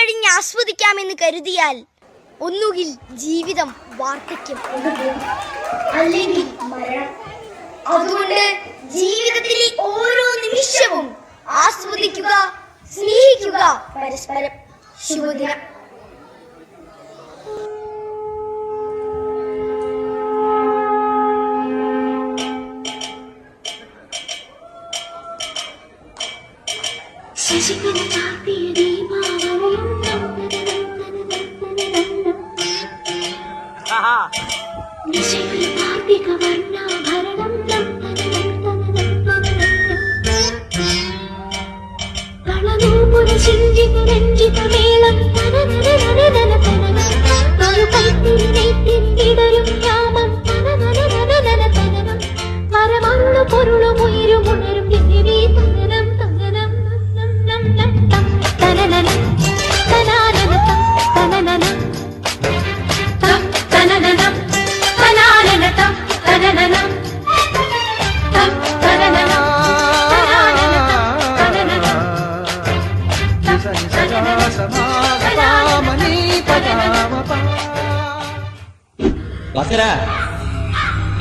കഴിഞ്ഞ് ആസ്വദിക്കാമെന്ന് കരുതിയാൽ ഒന്നുകിൽ ജീവിതം വാർദ്ധക്യം, അല്ലെങ്കിൽ മരണം. അതുകൊണ്ട് ജീവിതത്തിലെ ഓരോ നിമിഷവും ആസ്വദിക്കുക, സ്നേഹിക്കുക പരസ്പരം. ശുഭദിനം.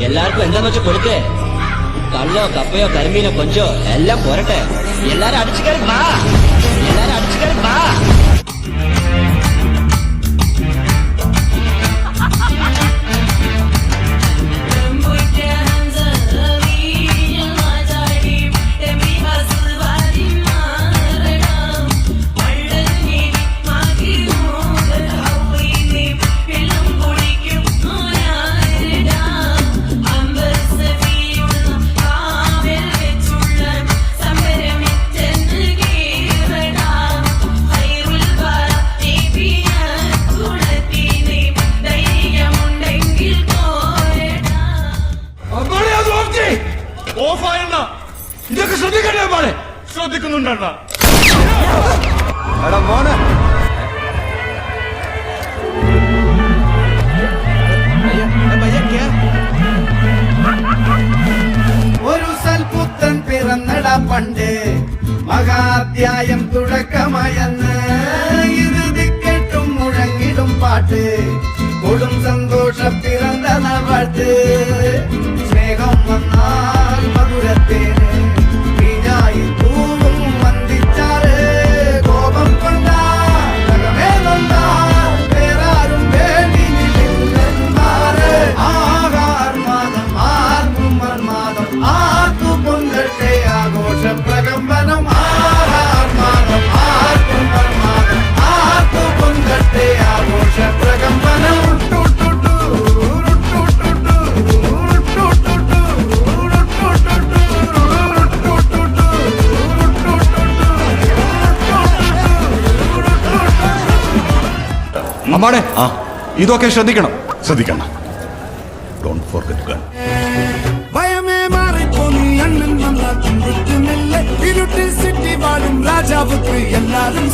എല്ലാവർക്കും എന്താന്ന് വെച്ചാൽ കൊടുക്കേ. കള്ളോ കപ്പയോ കരിമീനോ കൊഞ്ചോ എല്ലാം പോരട്ടെ. എല്ലാരും അടിച്ചു കയറി വാ, എല്ലാരും അടിച്ചു കയറി വാ. ഇതൊക്കെ ശ്രദ്ധിക്കണ്ടേ മോനെ? ശ്രദ്ധിക്കുന്നുണ്ടോ മോനെ? ഒരു സൽപുത്രൻ പിറന്നട പണ്ട്, മഹാധ്യായം തുടക്കമായെന്ന് ഇത് ദിക്കെട്ടും മുഴങ്ങിടും പാട്ട്. കൊടും സന്തോഷം പിറന്ന പാട്ട്. സ്നേഹം വന്നാൽ മധുരത്തേന് വീഞ്ഞായി തൂവും വന്ദിച്ചാറ്. കോപം കൊണ്ടാകമേ നന്ദാൽ വേറാരും വേണ്ടി നിൽക്കുന്നാറ്. ആകാർമാദം ആർക്കും മർമാദം ആർക്കു പൊങ്കട്ടെ ആഘോഷ പ്രകമ്പനം. ആകാർമാദം ആർക്കും മർമാദം ആർക്കു പൊങ്കട്ടെ ആഘോഷ പ്രകമ്പനം. അമ്മാടെ ഇതൊക്കെ ശ്രദ്ധിക്കണം. Don't forget gun. ഭയമേ മാറിപ്പോന്നി അണ്ണൻ വന്നാൽ ഇരുട്ടിൽ സിറ്റി വാഴും രാജാവുക്ക് എല്ലാരും